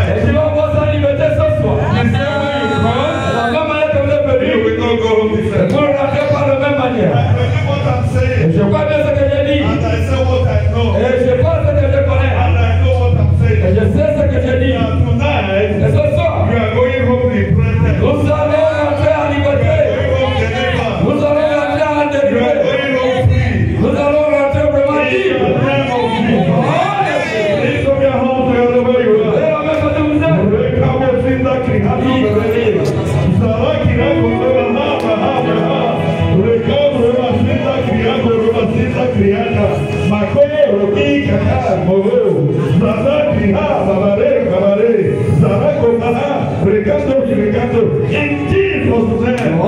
Et tu vas voir sa liberté ce soir. La même manière que vous êtes venu, vous ne rentrez pas de la même manière. Et je crois bien ce que j'ai dit. Et je pense ce que je connais. Et je sais ce que j'ai dit. Et ce soir, nous allons rentrer en liberté. Nous allons rentrer en délivré. Nous allons rentrer vraiment libre. In Jesus' name.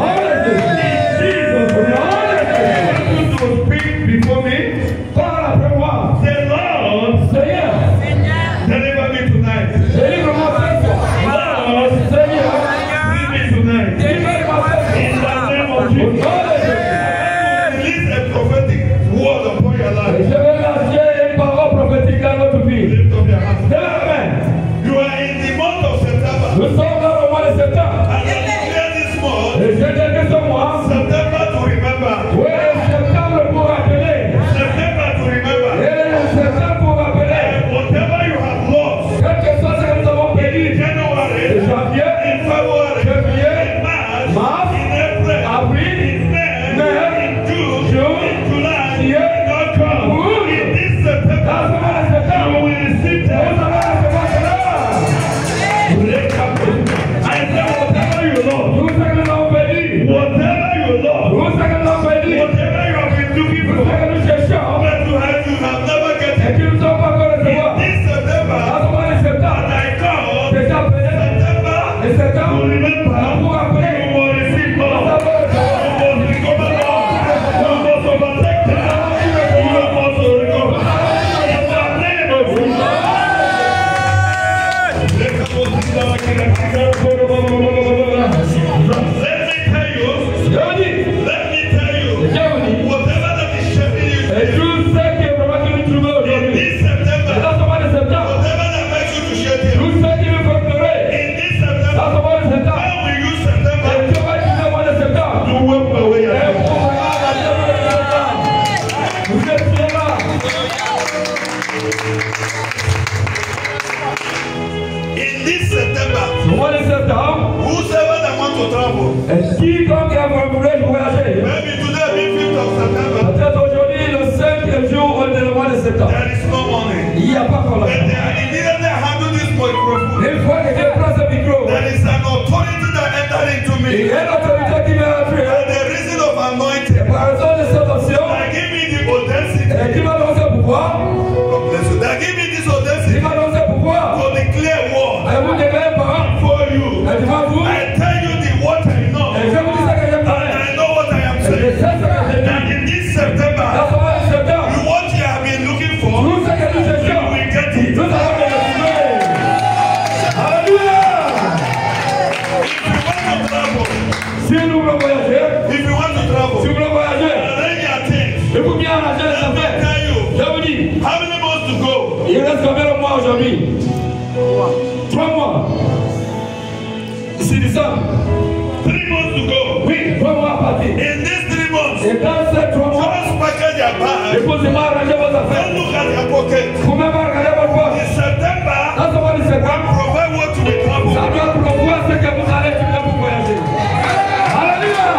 To speak before me. The Lord deliver me tonight. Lord, free me tonight. In the name of Jesus. Release a prophetic word upon your life. Lift up your hands. You are in the month of September. And I declare this month, September to remember. September to remember. Whatever you have lost in January, in February, in March, in April, in May, in June, in July, in October, in this September, you will receive them. I say whatever you lost, whatever you lost, whatever you have been looking for, but you have never get it. In this September, and I come, September, to remember, you will receive more. You must recover more. You must overtake them. You must recover. In the name of Jesus. Let me tell you, whatever that is shaping you today, in this September, whatever that makes you to shake you, in this September, how will you September to wipe away your life? In this September, whosoever that want to travel, maybe today being 5th of September, there is no money. But they are immediately handle this microphone. There is an authority that entered into me. And the reason of anointing, that give me the audacity. That give me this audacity to declare war for you. I tell you what I know. And I know what I am saying. That in this September, what you have been looking for, you will get it. If you want to travel, arrange your things. Let me tell you, how many months to go? Il reste combien de mois aujourd'hui? 3 mois. C'est décembre. 3 months to go. Oui, 3 mois à partir. In these 3 months, Et dans ces 3 mois, just package your bag. déposez-moi, arrangez vos affaires. Don't look at your pocket. Vous même regardez votre poche. In September, Dans ce mois de septembre, provide what to be travel. ça doit prévoir ce que vous allez faire pour voyager. Alléluia!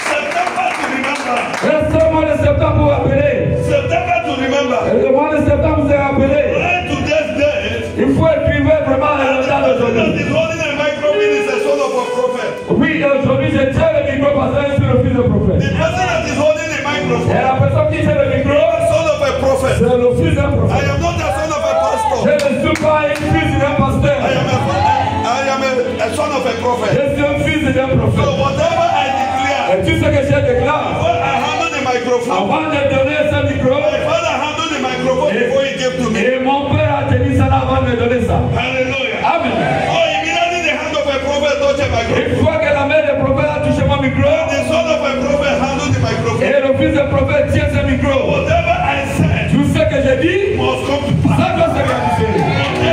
September to remember. Reste le mois de septembre pour appeler. September to remember. Et le mois de septembre, vous allez appeler. Right to this day, Il faut écrire vraiment le the temps person that d'aujourd'hui. is holding a microphone is a son of a prophet. Oui, aujourd'hui, je tiens le micro parce que je suis le fils de prophète. The person that is holding a Et microphone la personne qui tient le micro, is a son of a prophet. c'est le fils d'un I prophète. am not a son of a pastor. Je ne suis pas un fils d'un pasteur. I am a son of a prophet. Je suis un fils d'un So prophète. whatever I declare, Et tout ce que je déclare, when I handle the microphone, avant de donner ce micro, my father handled the microphone before he gave to me. et mon père a tenu ça avant de donner ça. Hallelujah. Amen. Oh, immediately the hand of a prophet touched a microphone. Une fois que la main du prophète a touché mon micro, The son of a prophet handled the microphone. et le fils du prophète tient ce micro, Whatever I said tout ce que j'ai dit, must come to pass. ça doit se réaliser.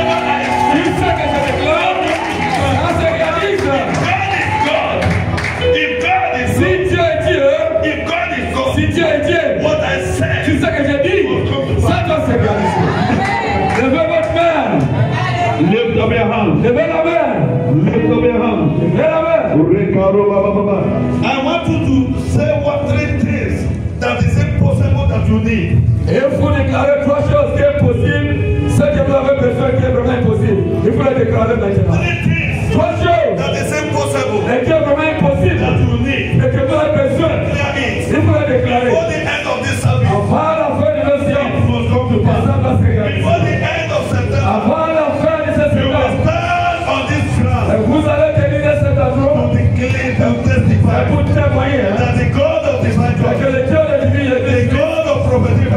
I want you to say what 3 things that is impossible that you need. Et il faut déclarer 3 choses qui est possible, ce que vous avez besoin qui est vraiment impossible. Il faut les déclarer maintenant. 3 things 3 choses that is impossible et qui est vraiment impossible that you need. et que vous avez besoin. Clear it. Il faut les déclarer. Before the end of this service, Avant la fin de notre it séance, must come to pass. ça va se réaliser. Before the end of September, Avant la fin de cette you will séance, stand on this ground vous allez tenir cet endroit to declare and et testify pour témoigner that the God of divine que God, le Dieu de l'Église, the God of prophetic le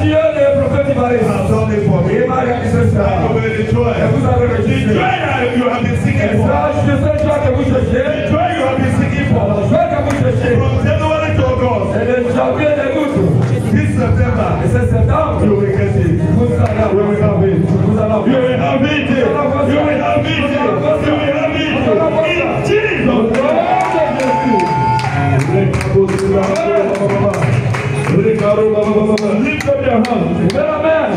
Dieu des prophètes d'Ibaris, has done it for me. il m'a réalisé ça. You will enjoy. Et vous avez The réussi. joy that you have been Et seeking for. ça, je sais joie que vous The cherchez. joy you have been seeking for. La joie que vous cherchez. From January to August, Et le janvier de août. this September, Et c'est septembre. you will get it. Vous allez You will avoir. have it. Vous allez avoir. You will have it. You will have it. You will have it. In Jesus' name. Lift up your hands. Levez la main.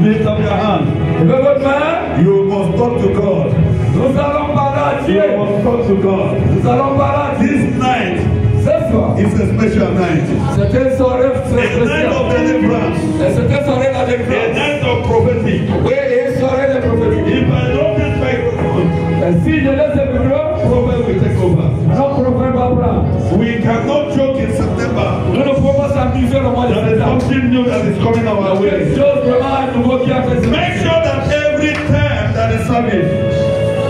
Lift up your hands. Levez votre main. You must talk to God. Nous allons parler à Dieu. You must talk to God. Nous allons parler à Dieu. This night Ce soir, is a special night. c'est une soirée A night of spéciale. deliverance. Et c'est une soirée de A délivrance. night of prophecy. Oui, et une soirée de prophétie. If I don't this microphone, Et si je laisse le micro, prophet will take over. notre prophète va prendre. We cannot joke in September. Nous ne pouvons pas s'amuser le mois de There is septembre. something new that is coming our way. Quelque chose vraiment nouveau qui a fait ce Make sure that every time that is service,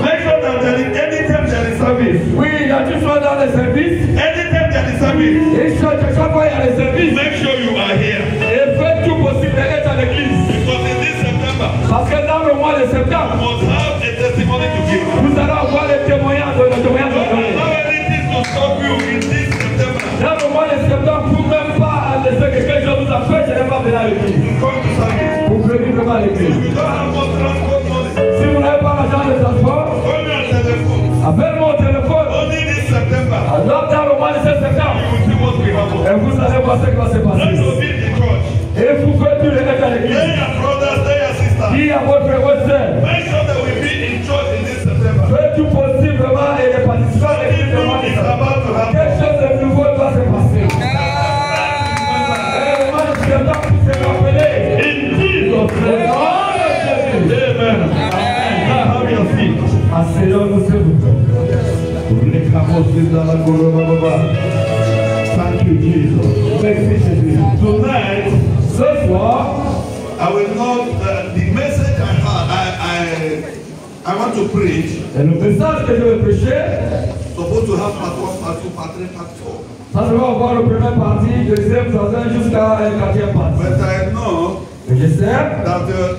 make sure that there is any time there is service, Oui, il y a du choix dans les services. anytime there is service, Et chaque fois il y a les services. make sure you are here. Et faites tout possible d'être à l'église. Because in this September, Parce que dans le mois de you septembre, must have a testimony to give. vous allez avoir les témoignages de Don't donner. allow anything to stop you in this September. Dans le mois de septembre, vous ne pouvez pas laisser que quelque chose vous empêche de ne pas venir à l'église. Come to service. Vous venez vraiment à l'église. You don't have more transport money. Si vous n'avez pas l'argent de transport, Call me on telephone. appelle-moi au téléphone. Only this September, Alors dans le mois de septembre, you will see what will happen. et vous allez voir ce qui va se Let passer. us be in the church. Et vous faites tout le reste à Tell l'église. your brothers, tell your sisters. Dis à votre frère, votre sœur, Make sure that we be in church in this September. faites tout possible vraiment et les participants à l'église de Something mois new de is septembre. about to happen. Quelque chose de nouveau va se passer. Et le mois de septembre, vous serez rappelés. In Jesus' Au name. nom de Jésus. Amen. Now have your seat. Asseyons-nous sur vous. Thank you, Jesus. Merci Jésus. Tonight, Ce soir, I will not, the message I had, I want to preach, et le message que je vais prêcher, supposed to have part 1, part 2, part 3, part 4. ça va avoir le premier partie, deuxième, troisième, jusqu'à la quatrième partie. But I know Et je sais, that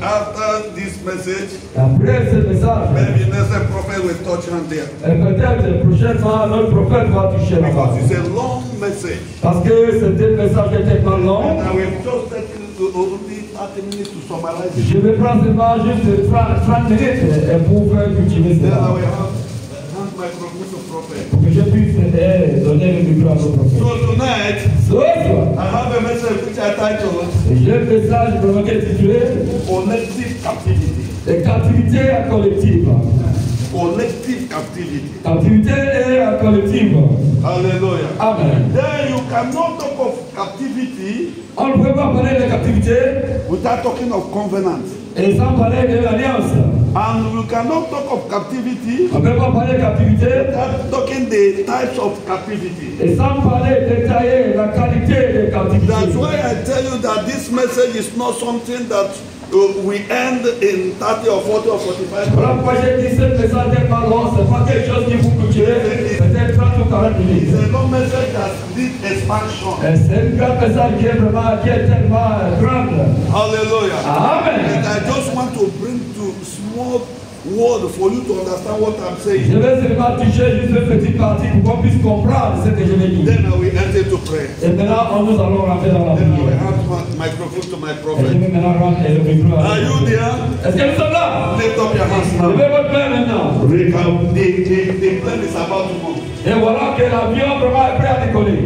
after this message, après ce message, maybe next prophet will touch hand there. et peut-être prochainement, notre prophète va toucher là-bas. Because it's a long message. Parce que c'était un message qui était tellement long. And I will just take you to only 30 minutes to summarize it. Je vais prendre seulement juste 30 minutes pour faire cultiver Then I cela. will hand microphone to prophet. Pour que je puisse donner le micro à notre prophète. So tonight, Ce soir, I have a message which I titled j'ai un message vraiment qui est intitulé Collective Captivity. les captivités collectives. Collective captivity. Captivité et collective. Hallelujah. Amen. Then you cannot talk of captivity On ne peut pas parler de captivité without talking of covenant. et sans parler de l'alliance. And you cannot talk of captivity On ne peut pas parler de captivité without talking the types of captivity. et sans parler détailler la qualité de captivité. That's why I tell you that this message is not something that we end in 30 or 40 or 45 Voilà minutes. pourquoi j'ai dit ce message n'est pas long, ce n'est pas quelque chose qui vous culture, peut-être 30 ou 40 minutes. It's a long message that needs expansion. Et c'est un grand message qui est vraiment, qui est tellement grande. Hallelujah. Amen. And I just want to bring to small word for you to understand what I'm Je saying. vais seulement toucher juste une petite partie pour qu'on puisse comprendre ce que je vais dire. Then I will enter to pray. Et maintenant, nous allons rentrer dans la Then I will prière. hand my microphone to my Et je prophet. vais maintenant rentrer le micro. Are you there? Est-ce que nous sommes là? Lift up your hands now. Levez votre main maintenant. The plane is about to move. Et voilà que l'avion vraiment est prêt à décoller.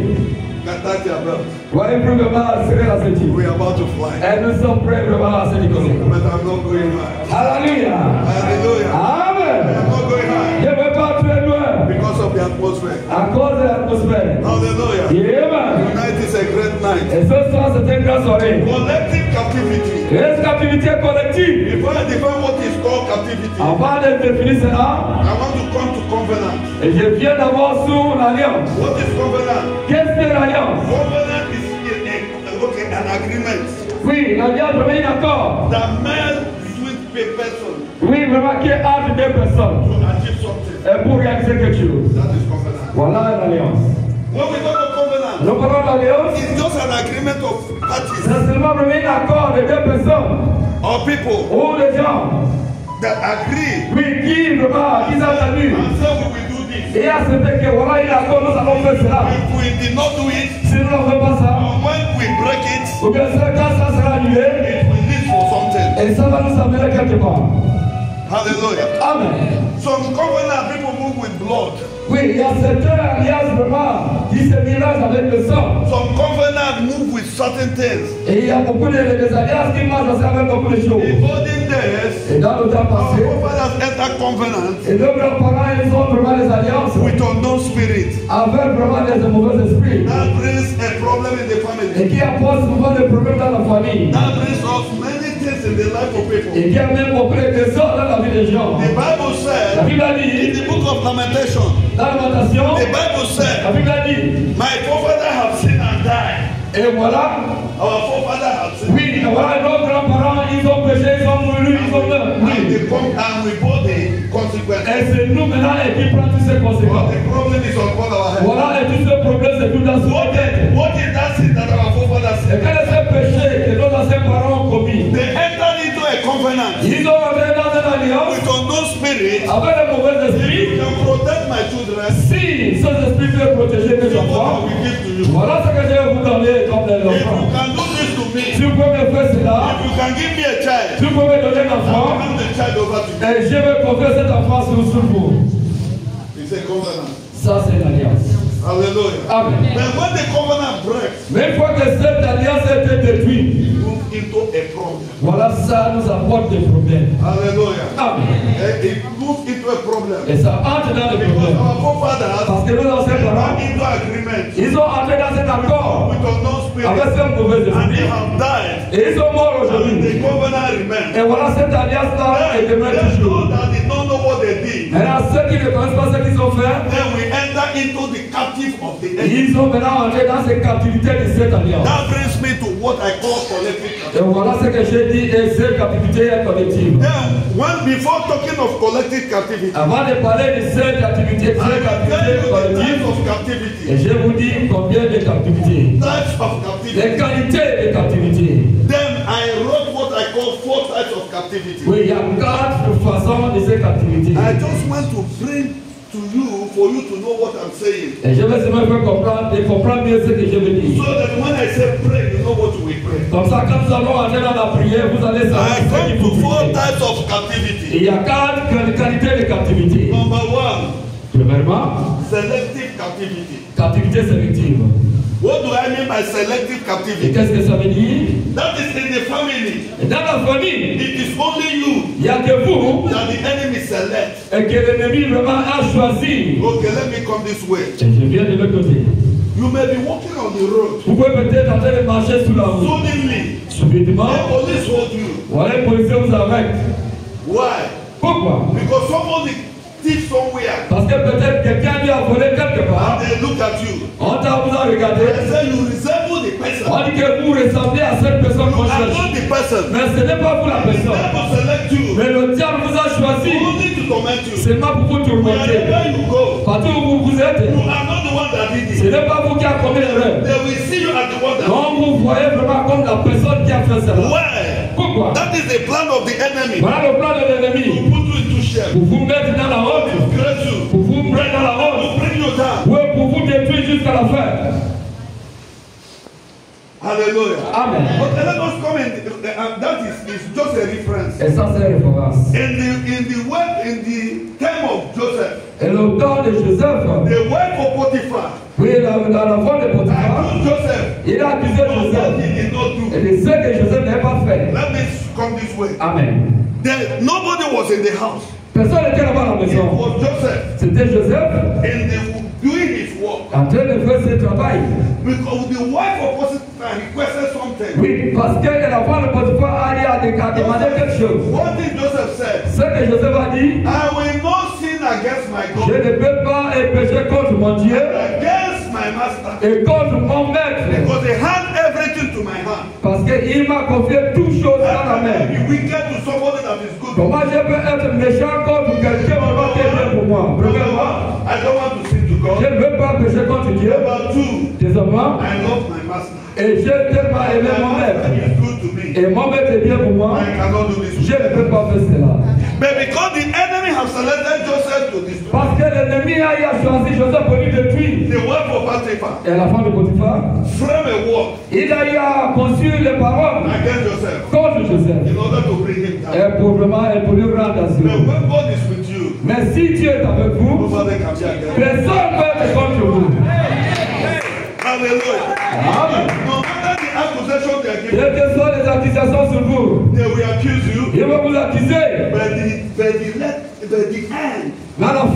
That's your belt. Voyez plus vraiment à serrer la ceinture. We are about to fly. Et nous sommes prêts vraiment à se décoller. But I'm not going high. Alléluia. Hallelujah. Amen. I'm not going high Je ne vais pas très loin because of the atmosphere. à Et ce soir, c'est une grande soirée. Collective captivity. Est-ce captivité collective? Before I define what is called captivity, Avant de définir cela, I want to come to covenant. et je viens d'abord sur l'alliance. What is covenant? Qu'est-ce que l'alliance? Covenant is an agreement Oui, l'alliance vraiment un accord. that made between a person Oui, vraiment qui est entre deux personnes. to achieve something. Et pour réaliser quelque chose. That is covenant. Voilà l'alliance. When we talk of covenant, Nous parlons d'alliance. it's just an agreement of parties C'est seulement vraiment un accord de deux personnes. or people Ou des gens. that agree Oui, qui vraiment, qui s'entendent. and say we will do this. Et à ce que voilà, il accord, nous allons faire cela. If we did not do it, Si nous ne faisons pas ça, and when we break it, ou bien ça, quand ça sera annulé, it will lead for something. et ça va nous amener quelque part. Hallelujah. Amen. Some covenant people move with blood. Oui, il y a certaines alliances vraiment qui se mélangent avec le sang. Some covenant move with certain things. Et il y a beaucoup de alliances qui marchent aussi avec beaucoup de choses. In olden days, Et dans le temps our passé, forefathers entered covenant et nos grands-parents, ils ont vraiment des alliances with unknown spirit. avec vraiment des mauvais esprits. That brings a problem in the Et family. qui apportent souvent des problèmes dans la famille. That brings us many things in the life of people. Et qui amène beaucoup de désordre dans la vie des gens. The Bible La said Bible a in dit, the book of Lamentation, dans l'alimentation, the Bible said, la Bible a dit, my forefathers have sinned and died. et voilà, Our forefathers have sinned. oui, voilà, nos grands-parents, ils ont péché, ils ont mouru, ils ont meurent. And Oui. they come and we bore the consequences. Et c'est nous maintenant qui prenons toutes ces But conséquences. the problem is upon our head. Voilà, et tout ce problème, c'est tout dans What ce tête. what is that sin that our forefathers Et sinned? quel est ce péché que nos anciens parents ont commis? They entered into a covenant Ils ont entré dans une alliance with unknown spirit. avec les mauvais If esprits. you can protect my children, Si ces esprits peuvent protéger mes this is what I enfants, will give to you. voilà ce que je vais vous donner comme les If you enfants. can do this to me, Si vous pouvez me faire cela, if you can give me a child, si vous pouvez me donner un I will enfant, hand the child over to you. et je vais confier cet enfant sur vous. It's a covenant. Ça, c'est l'alliance. Hallelujah. Amen. Then when the covenant breaks, Mais une fois que cette alliance a été détruite, it moves into a problem. voilà, ça nous apporte des problèmes. Hallelujah. Amen. It moves into a problem. Et ça entre dans les Because problèmes. our forefathers Parce que nos anciens parents, entered into agreement ils ont entré dans cet accord with unknown avec spirit ces mauvais and they esprits. have died. Et ils sont morts And aujourd'hui. the covenant remains. Et voilà, cette alliance-là est demeurée Then toujours. those that did not know what they did, Maintenant, ceux qui ne connaissent pas ce qu'ils ont fait, then we enter into the captive of the enemy. ils sont maintenant entrés dans cette captivité de cette alliance. That brings me to what I call collective Et captivity. voilà ce que j'ai dit, et cette captivité est collective. Then, before talking of collective captivity, Avant de parler de cette captivité, I will tell you the types collective, of et captivity. je vous dis combien de captivités. Types of Les captivity. qualités de captivité. Then I wrote what I call 4 types of captivity. Oui, il y a 4 façons de ces captivités. I just want to bring to you for you to know what I'm saying. Et je vais seulement faire comprendre, et comprendre mieux ce que je veux dire. So that when I say pray, you know what we pray. Comme ça, quand nous allons entrer dans la prière, vous allez savoir I ce come qu'il to faut 4 prier. types of Et captivity. il y a 4 qualités de captivité. Number 1, Premièrement, selective captivity. captivité sélective. What do I mean by selective Et captivity? qu'est-ce que ça veut dire? That is in the family. Et dans la famille, It is only you il n'y a que vous that the enemy selects. et que l'ennemi vraiment a choisi. Okay, let me come this way. Et je viens de l'autre côté. You may be walking on the road. Vous pouvez peut-être en train de marcher sous la route. Suddenly, Subitement, the police hold you. voilà un policier vous arrête. Why? Pourquoi? Because somebody thief somewhere Parce que peut-être quelqu'un lui a volé quelque part. and they look at you. On vous a regardé. They say you resemble the person. On dit que vous ressemblez à cette personne qu'on You are cherche. not the person. Mais ce n'est pas vous la The personne. devil select you Mais le diable vous a choisi only to torment you. seulement pour vous tourmenter. Wherever you go, Partout où vous êtes, you are not the one that did ce it. n'est pas vous qui avez commis l'erreur. They will see you as the one that Donc vous voyez vraiment comme la personne qui a fait cela. Why? Pourquoi? That is the plan of the enemy. Voilà le plan de To l'ennemi. put you into shame. Pour vous mettre dans la honte. To disgrace you. Pour vous mettre dans la honte. To bring you down. Oui, pour vous détruire jusqu'à la fin. Hallelujah. Amen. But let us come in. That is just a reference. Et ça, c'est référence. In the time of Joseph, Et le temps de Joseph, the wife of Potiphar oui, dans la voix de Potiphar, accused Joseph il a accusé of what Joseph. he did not do. Et de ce que Joseph n'avait pas fait. Let me come this way. Amen. Then nobody was in the house. Personne n'était là-bas à la It maison. was Joseph C'était Joseph in the doing his work. En train de faire ce travail. Because the wife of Potiphar requested something. Oui, parce que la femme de Potiphar a demandé quelque chose. What did Joseph say? Ce que Joseph a dit, I will not sin against my je God, ne peux pas pécher contre mon Dieu against my master, et contre mon maître. because he hand everything to my hand. Parce qu'il m'a confié toutes choses dans la main. Be wicked to somebody that is good. Comment je peux être méchant contre quelqu'un qui est bien pour moi? Premièrement, I don't want to sin to je God. ne veux pas pécher contre Dieu. Number two, Deuxièmement, I love my master. et j'ai tellement aimé mon maître. He is good to me. Et mon maître est bien pour moi. I cannot do this. Je ne peux pas faire cela. But because the enemy have selected Joseph to destroy, Parce que l'ennemi a choisi Joseph pour lui détruire. the wife of Potiphar Et la femme de Potiphar, frame a war il a eu à conçu les paroles against Joseph contre Joseph. in order to bring him down. Et pour vraiment, et pour lui rendre But assuré. when God is with you, Mais si Dieu est avec vous, nobody can be against you. personne ne peut être contre vous. Hallelujah. Amen. No matter the accusation they are giving, Quelles que soient les accusations sur vous, they will accuse you. ils vont vous accuser. But the end Mais à la fin,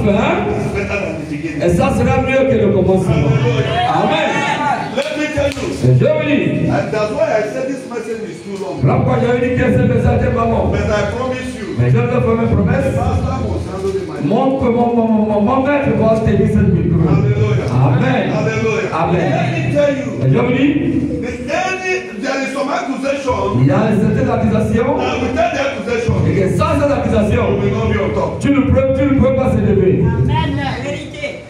is better than the beginning. et ça sera mieux que le commencement. Amen. Let me tell you, Et je vous dis, and that's why I said this message is too long. là pourquoi j'ai dit que ce message est pas bon. But I promise you, Mais je te fais mes the promesses. pastor was handling my life. Mon maître va tenir ce micro. Hallelujah. Amen. Hallelujah. Amen. Let me tell you, Et je vous dis, there is some accusation, il y a certaines accusations, and without the accusation, et que sans ces you accusations, will not be on top. tu ne peux pas s'élever. Amen, la vérité.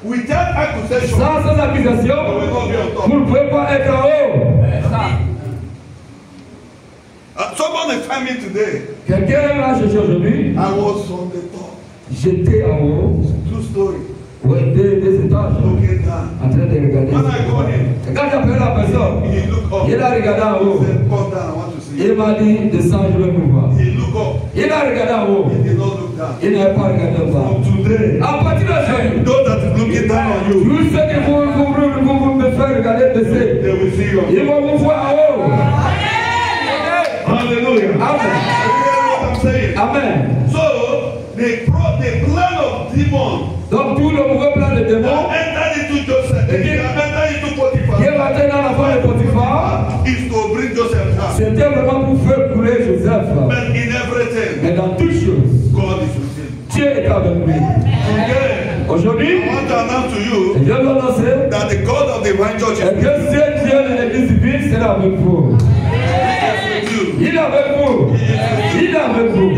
Without accusation, Sans ces you accusations, will not be on top. vous ne pouvez pas être en haut. Someone found me today. Quelqu'un m'a cherché aujourd'hui, I was on the top. j'étais en haut, Two story. ouais, des étages, Looking down. en train de regarder. When I called him, Et quand j'appelais la personne, he looked up. il a regardé en He haut. said, come down, I want to see Il you. m'a dit, descends, je vais vous voir. He looked up. Il a regardé en haut. He did not look down. Il n'avait pas regardé en bas. From today, À partir d'aujourd'hui, those that is looking down on you, tous ceux qui vous me faire regarder baisser, they will see you. ils vont vous voir en haut. Hallelujah. Amen. You hear what I'm saying? Amen. So, the plan of demon Donc tout le mauvais plan de démon that entered into Joseph, that entered into qui est Potiphar, rentré dans la femme de Potiphar, is to bring Joseph down. c'était vraiment pour faire couler Joseph. But in everything, Mais dans toutes choses, God is with him. Dieu est avec lui. Again, Aujourd'hui, I want to announce to you je dois annoncer that the God of the divine church is que ce Dieu de l'église divine sera avec vous. with you. Il est avec vous. Il est avec vous.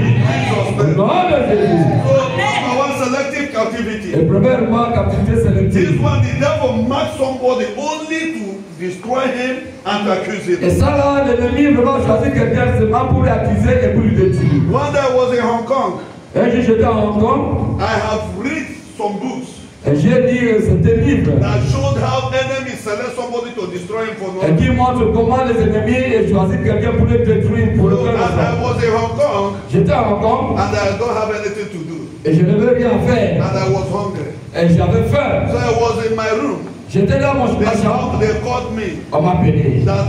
Au nom de Jésus. So, number one, selective captivity. Et premièrement, captivité This sélective. one, the devil marks somebody only to destroy him and to accuse Et him. ça là, l'ennemi vraiment choisit quelqu'un seulement pour l'accuser et pour lui détruire. One day I was in Hong Kong. Un jour j'étais en Hong Kong I have read some books et j'ai dit c'était livre that showed how enemies select somebody to destroy him for no et qui reason. montre comment les ennemis choisissent quelqu'un pour le détruire pour le So, faire. and I was in Hong Kong J'étais en Hong Kong and I don't have anything to do. et je ne veux rien faire And I was hungry. et j'avais faim. So I was in my room. J'étais dans ma chambre, They called me on m'a appelé that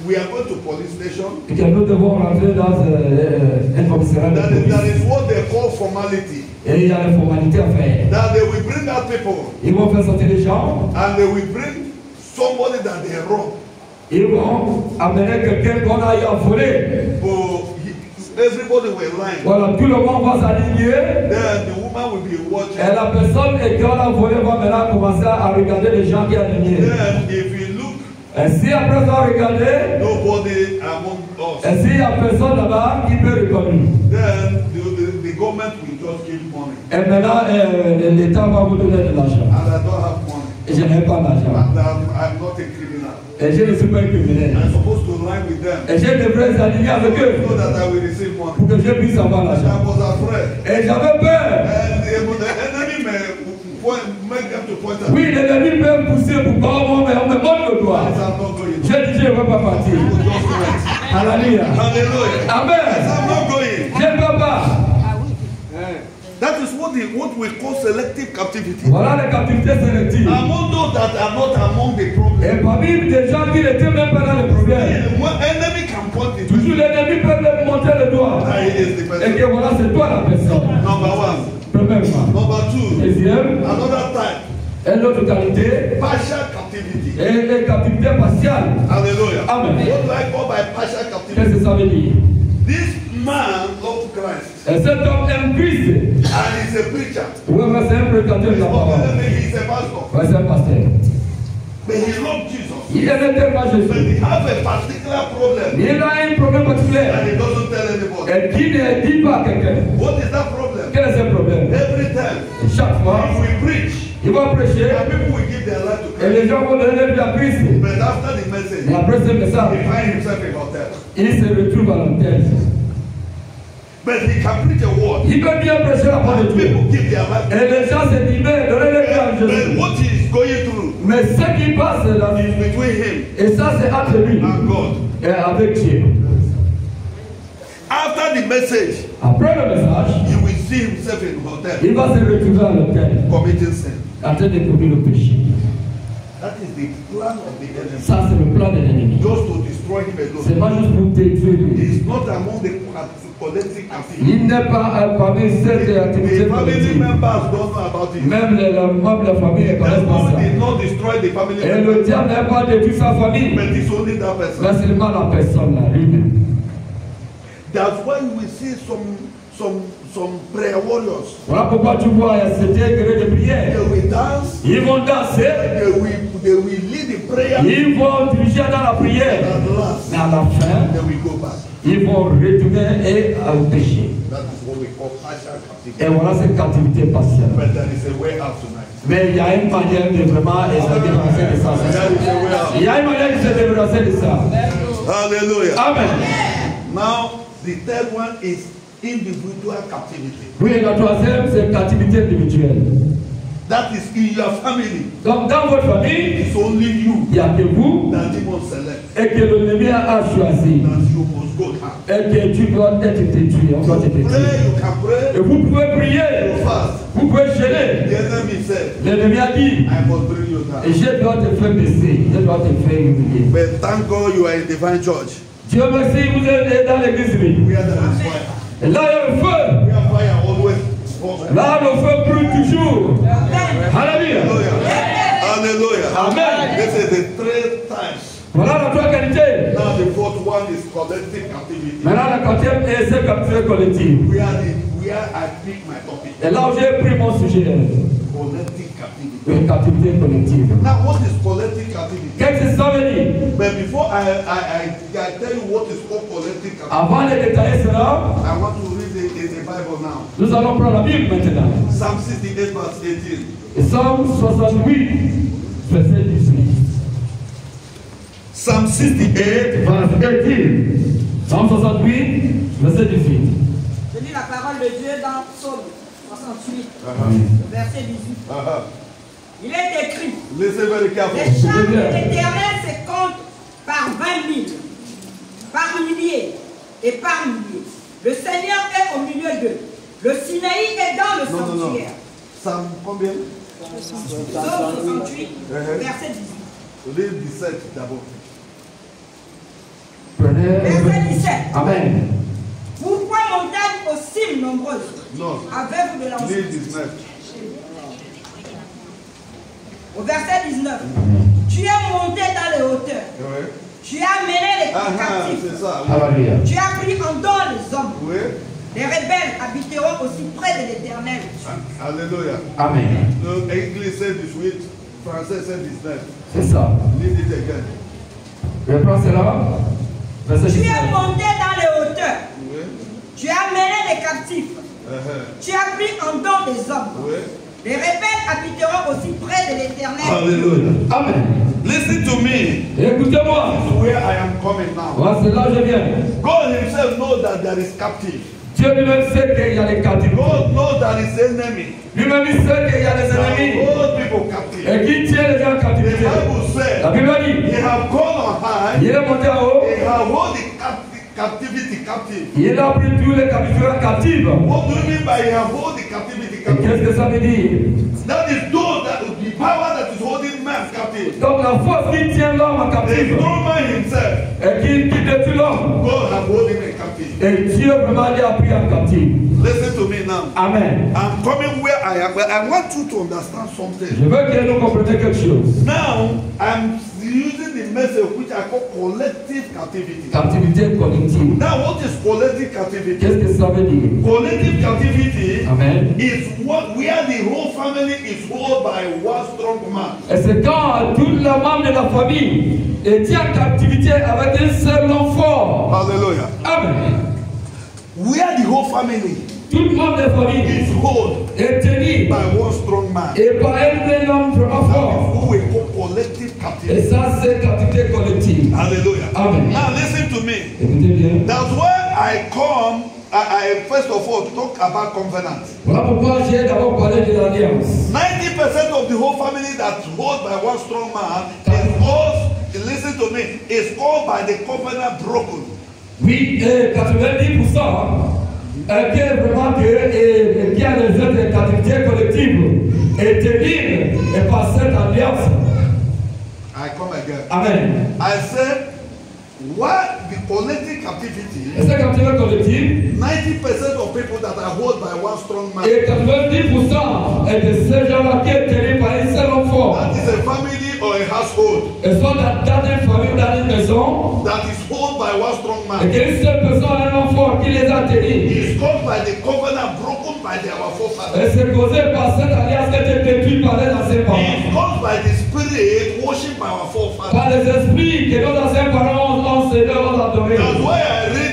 we are going to police station. et que nous devons rentrer dans un commissariat de That police. is what they call formality. Et il y a les formalités à faire. That they will bring out people Ils vont faire sortir les gens, and they will bring somebody that they robbed. ils vont amener quelqu'un qu'on a eu à voler. Everybody will line. Voilà, tout le monde va s'aligner. Then the woman will be watching. Et la personne qu'on a volé va maintenant commencer à regarder les gens qui sont alignés. Then if you look, Et si après ça regarder, nobody among us. et s'il n'y a personne là-bas qui peut reconnaître. Then the government will just give money. Et maintenant, l'État va vous donner de l'argent. And I don't have money. Et je n'ai pas d'argent. And I'm not a criminal. Et je ne suis pas un criminel. I'm supposed to line with them Et je devrais s'aligner avec eux so that I will receive money. pour que je puisse avoir And l'argent. I was afraid. Et j'avais peur. And the enemy may make them to point at me. Oui, l'ennemi peut pousser pour voir moi, mais on me montre le doigt. I'm not going. J'ai dit, je ne veux pas partir. I will just wait. Alléluia. Hallelujah. Amen. I'm not going. Je ne peux pas. That is what we call selective captivity. Voilà les captivités sélectives. Among those that are not among the problem. Et parmi des gens qui n'étaient même pas dans le problème, One enemy can point it. toujours l'ennemi peut leur montrer le doigt. That is the Et person. que voilà, c'est toi la personne. Number one. Premièrement. Number two. Deuxième, Another time. Et l'autre qualité, partial captivity. et la captivité partielle. Hallelujah. Amen. What do I call by partial Qu'est-ce captivity? que ça veut dire? This man loved Christ Et cet homme aime Christ. and he's a preacher. Oui, mais c'est un prédicateur de la parole. He's a pastor. Ouais, c'est un pasteur. But he loved Jesus. Il aimait tellement But Jésus. he has a particular problem Il a un problème particulier. and he doesn't tell anybody. Et qui ne dit pas à quelqu'un. What is that problem? Quel est ce problème? Every time Chaque fois, if we preach, il va prêcher and people will give their life to et Christ. les gens vont donner leur vie à Christ. But after the message, Et après ce message, he finds himself in hotel. il se retrouve à l'hôtel. But he can preach a word. Il peut bien prêcher la parole de And Dieu. people give their life to Et les gens se disent, mais donnez leur vie à But Jésus. what he is going through Mais ce qui passe là, is between him et ça c'est entre lui and God. et avec Dieu. After the message, Après le message, he will see himself in hotel il va se retrouver à l'hôtel committing sin. en train de commettre le péché. That is the plan of the enemy. Ça c'est le plan de l'ennemi. Just to destroy him C'est alone. pas juste pour détruire lui. He is not among the collective activities. Il n'est pas parmi cette activité The family collective. members don't know about it. Même les membres de la famille ne The connaissent pas devil ça. did not destroy the family Et members, le diable n'a pas détruit sa famille. but it's only that person. Mais seulement la personne là, lui-même. That's why you will see some prayer warriors. Voilà pourquoi tu vois cet degré de They prière. will dance. Ils vont danser, They will lead the prayer. ils vont diriger dans la prière. At last, Mais à la fin, they will go back. ils vont retourner et au péché. That is what we call partial captivity. Et voilà cette captivité partielle. But there is a way out tonight. Mais il y a une manière de vraiment se débarrasser de ça. There is a way Il y out. a une manière de se débarrasser de ça. Hallelujah. Amen. Now, the third one is individual captivity. Oui, la troisième, c'est captivité individuelle. That is in your family. Donc, dans votre famille, It's only you il n'y a que vous that demon select. et que l'ennemi a choisi. That you must go down. Et que tu dois être détruit. On doit te Pray, détruire. you can pray. Et vous pouvez prier. You fast. Vous pouvez gêner. The enemy said, L'ennemi a dit, I must bring you et down. je dois te faire baisser. Je dois te faire humilier. But thank God you are in divine church. Dieu merci, vous êtes dans l'église. Where there is fire. Et là, il y a le feu. Where fire always falls. Là, le feu brûle toujours. Alléluia. Hallelujah. Hallelujah. Amen. This is the three times. Voilà la trois qualités. Now the fourth one is collective captivity. Maintenant, la quatrième est cette captivité collective. Where I pick my topic. Et là où j'ai pris mon sujet, Collective captivity. une captivité collective. Now what is collective captivity? Qu'est-ce que ça veut dire? But before I tell you what is called collective captivity, Avant de détailler cela, I want to read it in the Bible now. nous allons prendre la Bible maintenant. Psalm 68 verse 18. Et Psalm 68, verset 18. Psalm 68 Verset 18. Psalm 68, verset 18. Je lis la parole de Dieu dans Psaume 68, verset 18. Il est écrit: Listen very les carefully. chars de l'Éternel se comptent par 20 000, par milliers et par milliers. Le Seigneur est au milieu d'eux. Le Sinaï est dans le Non. sanctuaire. Psalm combien? Psaume 68, verset 18. Read 17 d'abord. Verset 17. Amen. Pourquoi montagne aux cimes nombreuses? Non. Avez-vous de Read l'encens? 19. Au verset 19. Tu es monté dans les hauteurs. Oui. Tu as mené les captifs. C'est ça. Alléluia. Tu as pris en don les hommes. Oui. Les rebelles habiteront aussi près de l'Éternel. Alléluia. Amen. Le English said 18, français said 19. C'est ça. Read it again. Reprends cela. Verset Tu 19. es monté dans les hauteurs. Oui. Tu as mené les captifs. Tu as pris en don des hommes. Oui. Les rebelles habiteront aussi près de l'Éternel. Hallelujah. Amen. Listen to me. Écoutez-moi. This is where I am coming now. Voilà, c'est là où je viens. God himself knows that there is captive. Dieu lui-même sait qu'il y a les captifs. God knows that there is enemy. Lui-même il sait qu'il y a les That ennemis. hold people captive. Et qui tient les gens en The captivité? Bible La said, Bible dit, he have gone on high. il est monté en haut. He have hold the captivity captive. Il a pris tous les captifs captifs. What do you mean by he have hold the captivity Et qu'est-ce captive? que ça veut dire? That is those that the power that is holding man captive. captive. Donc la force qui tient l'homme en The captif strong man himself, et qui détruit l'homme. God has hold him in captivity. Et Dieu vraiment l'a pris en captif. Listen to me now. Amen. I'm coming where I am, but I want you to understand something. Je veux que nous comprenions quelque chose. Now, I'm using the message which I call collective captivity. Captivité collective. Now, what is collective captivity? Qu'est-ce que ça veut dire? Collective captivity Amen. is what where the whole family is held by one strong man. Et c'est quand tous les membres de la famille étaient en captivité avec un seul homme fort. Hallelujah. Amen. Where the whole family Tout le monde de la famille is held est tenu by one strong man. et par un seul homme vraiment That fort. is who we call collective Et captivity. ça, c'est captivité collective. Hallelujah. Amen. Now listen to me. Écoutez bien. That's why I come. I first of all talk about covenant. Voilà pourquoi j'ai d'abord parlé de l'alliance. 90% of the whole family that's held by one strong man is all, listen to me, is called by the covenant broken. Oui, 90% qui est vraiment que qui a les autres captivités collectives est tenu et par cette alliance. I come again. Amen. I said, what the collective captivity, Et cette captivité collective 90% of people that are held by one strong man, et 90% est de ces gens-là qui est tenu par un seul homme fort. that is a family or a household Et soit dans une famille, dans une maison, that is held by one strong et man, qu'une seule personne, un homme fort qui les a tenus. is called by the covenant broken by our forefathers. Et c'est causé par cette alliance qui a été détruite par les anciens Is parents. called by the spirit worshipped by our forefathers. Par les esprits que nos anciens parents ont cédé, ont adoré. That's why I read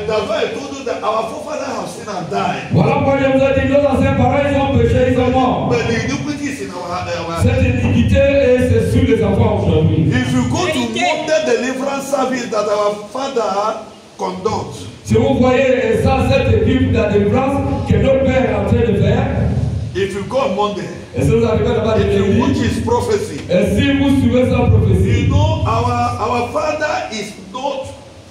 that's why I told you that our forefathers have sinned and died. Voilà pourquoi je vous ai dit, nos anciens parents, ils ont péché, ils sont morts. But the iniquity is in our Cette iniquité, c'est sur les enfants aujourd'hui. If you go to modern deliverance service that our father conducts, Si vous voyez ça, cette équipe de la délivrance que notre Père est en train de faire, if you go on Monday, et si vous arrivez là-bas de if you watch l'église, his prophecy, et si vous suivez sa prophétie, you know our father is not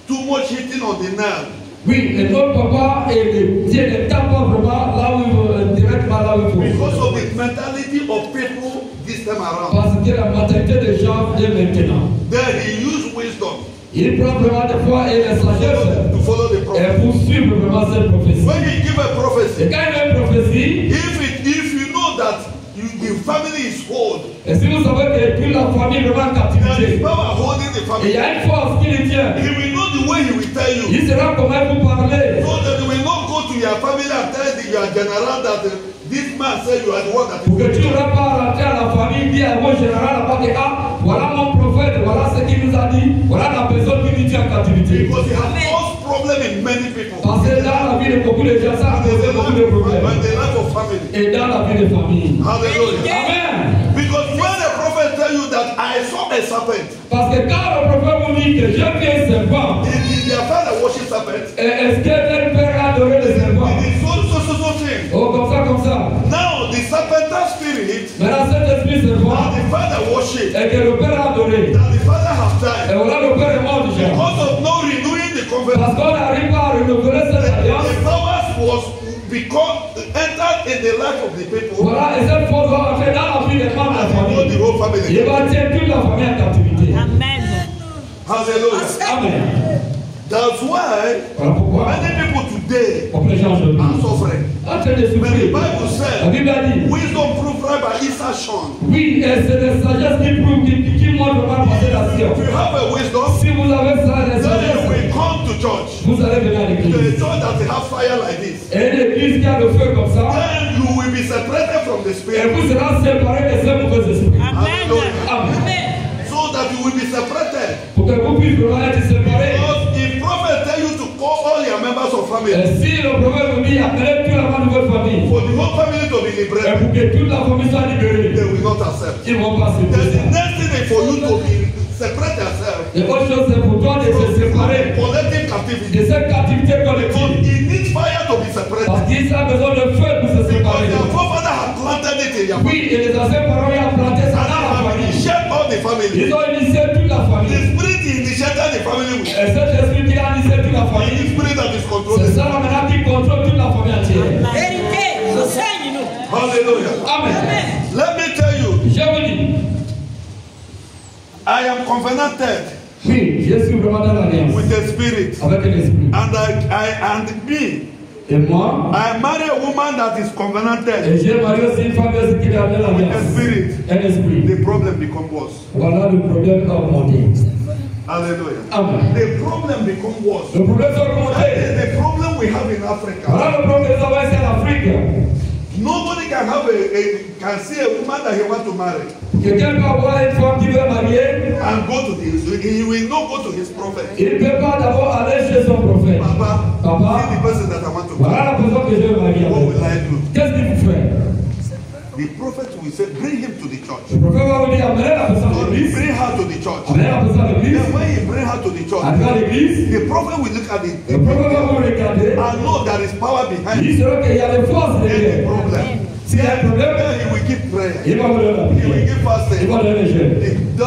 too much hitting on the nail. oui, et notre papa ne tape pas vraiment là où directement là où il faut. Because of the mentality of people this time around. Parce que la mentalité des gens est maintenant. Then he used wisdom Il prend vraiment des fois et la sagesse to follow the prophet. et pour suivre vraiment cette prophétie. When he give a Et prophecy, quand il y a une prophétie, if you know that the family is whole, et si vous savez que toute la famille est vraiment en there is captivité, power holding the et il family. y a une force qui les tient, He will know the way he will tell you. il saura comment vous parler. So that you will not go to your family and tell your general that this man said you are the one that Pour que is tu ne vas pas rentrer à la famille, dire à mon général là-bas que ah, voilà mon prophète, voilà ce qu'il nous a dit, voilà la personne qui nous tient en captivité. because he has caused problem in many people. Parce que dans la vie de beaucoup de gens, ça a causé beaucoup de problèmes. And the life of family. Et dans la vie de famille. Hallelujah. Amen. Because when the prophet tell you that I saw a serpent, Parce que quand le prophète vous dit que j'ai vu un serpent, did their father worship serpent? est-ce que tel père a adoré le serpent? It is so thing. Oh, comme ça, comme ça. Now the serpentine spirit Maintenant, cet esprit serpent, that the father worship, et que le père a adoré. that the father have Et died, voilà, le père est mort déjà. because of no renewing the covenant, Parce qu'on n'arrive pas à renouveler cette alliance. the powers was entered in the life of the people. Voilà, et cette force va entrer dans la vie des membres de la And he got the famille. whole family. Il va tirer toute la famille en captivité. Amen. Hallelujah. Amen. That's why Voilà pourquoi many people today on peut changer de are vie. suffering. En train de When the souffrir. Bible La said, Bible a dit, wisdom proved right by Isa Sean. oui, et c'est la sagesse qui prouve, qui montre comment passer la If science. you have a wisdom, Si vous avez ça, la then you sagesse, will come to church. vous allez venir à The l'église. church that have fire like this. Et une église qui a le feu comme ça, Then you will be separated from the et spirit. vous serez séparés de ces mauvais esprits. Amen. Amen. So that you will be separated. Pour que vous puissiez vraiment être séparés. Because if prophet tell you to call all your members of family Et si le prophète vous dit, appelez toute la membre de votre famille, for the whole family to be et liberated, pour que toute la famille soit libérée, they will not accept. ils ne vont pas Then the s'écouter. next thing is for you to be separate yourself Et autre chose, c'est pour toi de se séparer collective de captivity. cette captivité Because collective. it needs fire to be separated. Parce qu'ils ont besoin de feu pour se Because séparer. their forefather had planted it in their family. Oui, et les anciens parents ont planté ça dans la And they famille. shared all the family. Ils ont initié toute la The famille. spirit initiated the family with. Et cet esprit qui a initié toute la And the famille, spirit that is c'est controlling. ça là maintenant qui contrôle toute la famille entière. Vérité, enseigne-nous. Hallelujah. Amen. Let me tell you, Je vous dis, I am covenanted Oui, je suis vraiment dans l'alliance with the spirit. avec l'esprit. And me, Et moi, I marry a woman that is covenanted et j'ai marié aussi une femme qui est dans with l'alliance. the spirit. Un esprit. The problem becomes worse. Voilà le problème a augmenté. Hallelujah. Amen. The problem becomes worse. Le problème a That augmenté. is the problem we have in Africa. Voilà le problème que nous avons ici en Afrique. Nobody can have can see a woman that he want to marry Quelqu'un peut avoir une femme qui veut marier. and go to he will not go to his prophet. Il ne peut pas d'abord aller chez son prophète. Papa, Papa, see the person that I want to voilà la marry. personne que je veux marier. What will I do? Qu'est-ce qu'il faut faire? The prophet will say, bring him to the church. Le prophète va vous dire, amenez la personne à Or l'église. bring her to the church. Amenez la personne à l'église. Then when you bring her to the church, Après l'église, the prophet will look at le the prophète va vous regarder. and know there is power behind Il saura qu'il y a des forces any derrière. problem. S'il y a un problème, Then he will give prayer. il va vous donner la He will prière. give Il fasting. va donner le jeûne. The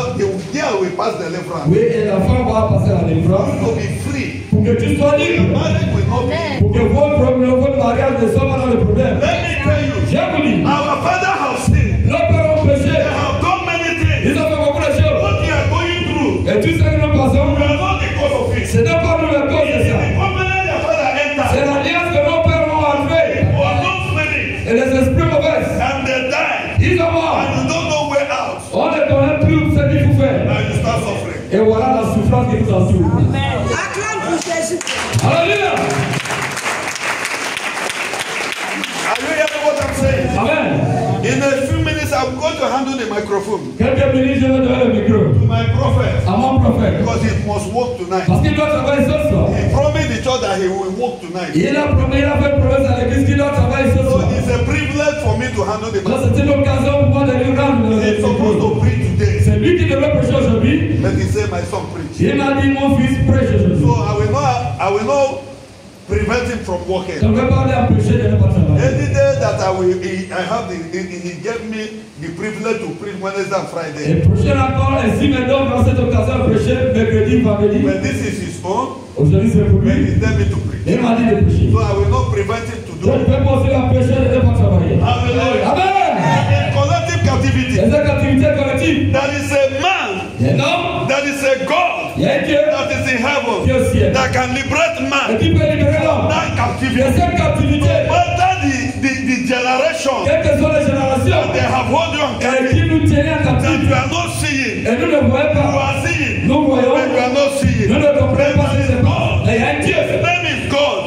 girl will pass deliverance. Oui, et la femme va passer à la délivrance To be free. pour que tu sois Your libre. marriage will not be. Pour que votre mariage ne soit pas dans le problème. Let me tell you, Je vous dis, our father has sinned. nos pères ont péché. They have done many things. Ils ont fait beaucoup de choses. What you are going through, Et tout ce que nous passons, you are not the cause of it. ce n'est pas nous la cause de It is ça. the covenant your father C'est entered. l'alliance que nos pères ont enlevée. For those spirits, Et les esprits mauvais, and they die. ils sont morts. And you don't know where out. On ne connaît plus ce qu'il faut faire. And you start suffering. Et voilà la souffrance qui nous entoure. Acclame pour Jésus. Alléluia. Are you hearing what I'm saying? Amen. In a few minutes, I'm going to handle the microphone Quelques minutes, je vais donner le micro to my prophet à mon prophète. because he must work tonight. Parce qu'il doit travailler ce soir. He promised the church that he will work tonight. Il a fait promesse à l'église qu'il doit travailler ce So soir. it's a privilege for me to handle the Donc microphone. c'est une occasion pour moi de lui rendre le He's supposed micro. to preach today. C'est lui qui devrait prêcher aujourd'hui. But he said, my son preach. Il m'a dit, mon fils, prêche aujourd'hui. So I will not prevent him from Je working. ne vais pas aller empêcher de ne pas travailler. Any day that he gave me the privilege to preach Wednesday and Et Friday. prochain encore, et si me donne dans cette occasion de prêcher mercredi, vendredi, But this is his own, aujourd'hui c'est pour but lui. he tell me to preach. Il m'a dit de prêcher. So I will not prevent him to Je ne do it. peux pas aussi l'empêcher de ne pas travailler. Hallelujah. Amen. In collective captivity, Les activités collectives. there is a man, Il y a un homme, there is a God il y a un Dieu that is in qui est heaven au ciel. that can liberate Et man qui peut libérer l'homme. that Il y captivity. a cette captivité. Whether the generation Quelles que soient les that générations. they have hold you on Et captive qui nous tiennent en that captif. you are not seeing, Et nous ne voyons you pas. are seeing, Nous voyons. but you are not seeing. Nous ne comprenons pas ce qui se passe. Mais il y a un His Dieu. name is God,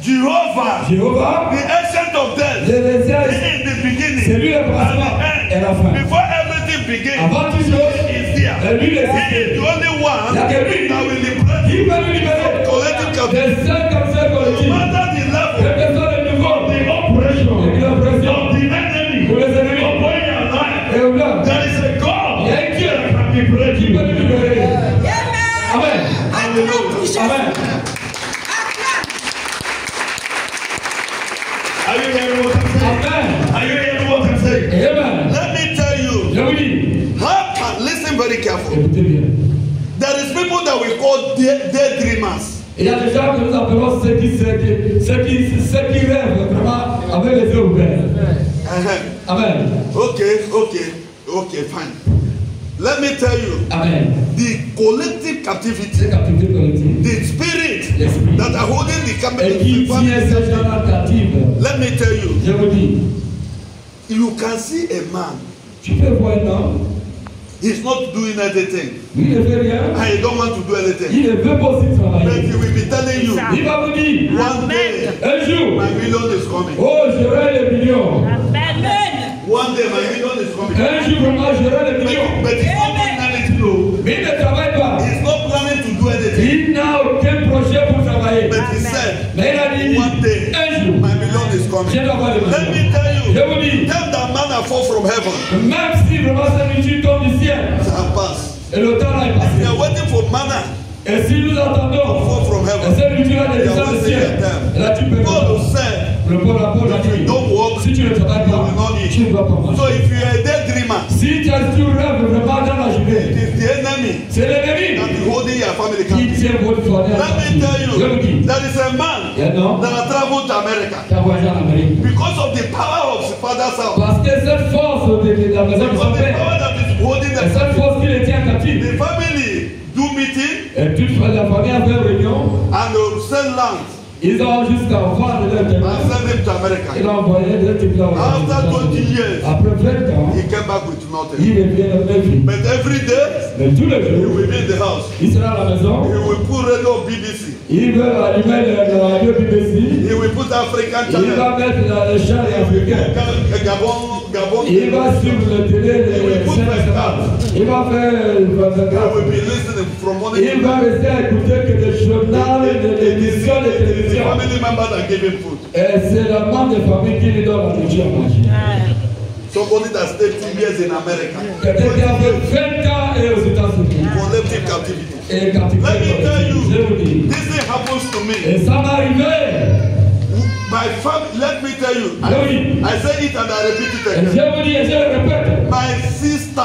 Jehovah, Jéhovah, the ancient of days. le He Messias, is the beginning c'est lui le and commencement the et la end. fin. Before everything begins, Avant toute chose, he is there. et lui le He is the only one Il y a que lui that will liberate qui you peut nous libérer from collective captivity. des seuls comme ceux No collectifs. matter the level Quel que soit le niveau the oppression et de l'oppression of the enemy pour les ennemis upon your life, et au blanc, there is a God il y a un Dieu that can liberate qui you. peut nous libérer. Amen. Amen. Acclame pour Jésus. Amen. Acclame. Are you hearing what I'm saying? Amen. Are you hearing what I'm saying? Amen. Let me tell you, Je vous dis, how can listen very careful. écoutez bien. There is people that we call daydreamers. Il y a des gens que nous appelons ceux qui rêvent vraiment avec les yeux ouverts. Amen. Okay, fine. Let me tell you, Amen. the collective captivity, C'est captivité collective. the spirit L'esprit. that are holding the Et qui tient ces gens-là captifs. let me tell you, Je vous dis, you can see a man, tu peux voir un homme, he's not doing anything, il ne fait rien, and he don't want to do anything, il ne veut pas aussi but travailler. he will be telling you, Il va vous dire, one day un jour, my million is coming. oh, j'aurai les millions. Amen. One day my million is coming. Un jour, vraiment, j'aurai les millions. But he's not doing anything, no. Mais il ne travaille pas. He's not planning to do anything. Il n'a aucun projet pour travailler. But he said, Mais il a dit, one day un jour, my million is je coming. dois avoir les Let millions. me tell you, Je vous dis, tell that man that fall from heaven même si vraiment cette nourriture tombe du ciel, and pass. et le temps là est They passé, are waiting for manna et si nous to attendons, fall from et heaven. cette nourriture là They are descend du wasting ciel, their time. et là tu peux Paul pas. said, Le Paul a dit, don't walk, si tu ne travailles you pas, will not eat. tu ne vas pas manger. So if you are a daydreamer, Si tu rêves vraiment dans la it journée, is the enemy c'est l'ennemi that is holding your family qui captive. tient votre famille. Let me tell Je vous dis, you, there is a man il y a un homme that has traveled to America qui a voyagé en Amérique. because of the power of his father's house. Parce que cette force de la maison de son Because the père, power that is holding et them cette force qui les tient captifs. The family do meeting Et toute la famille a fait réunion. and they will send land Ils ont jusqu'à vendre leur terrain. and send him to America. Ils ont envoyé des types là. After 20 years, Après 20 ans, he came back with nothing. il revient dans la vie. But every day, Mais tous les he jours, will be in the house. il sera à la maison. He will put radio BBC. Il veut allumer le radio BBC. He will put African Il channel. va mettre le chant africain. Gabon. Il va suivre le télé de Sénégal. Il va faire I will be listening from morning il va rester à écouter que des journaux, des émissions de The télévision. family member that gave him food. Et c'est la membre de famille qui lui donne la nourriture à manger. Somebody that stayed 2 years in America. Quelqu'un qui a fait 20 ans et aux États-Unis. Collective captivity. Et quand il Let me tell je vous you, dis. this thing happens to me. Et ça m'est arrivé. My family, let me tell you, Oui. I say it and I repeat it Et again. je vous dis et je le répète. My sister,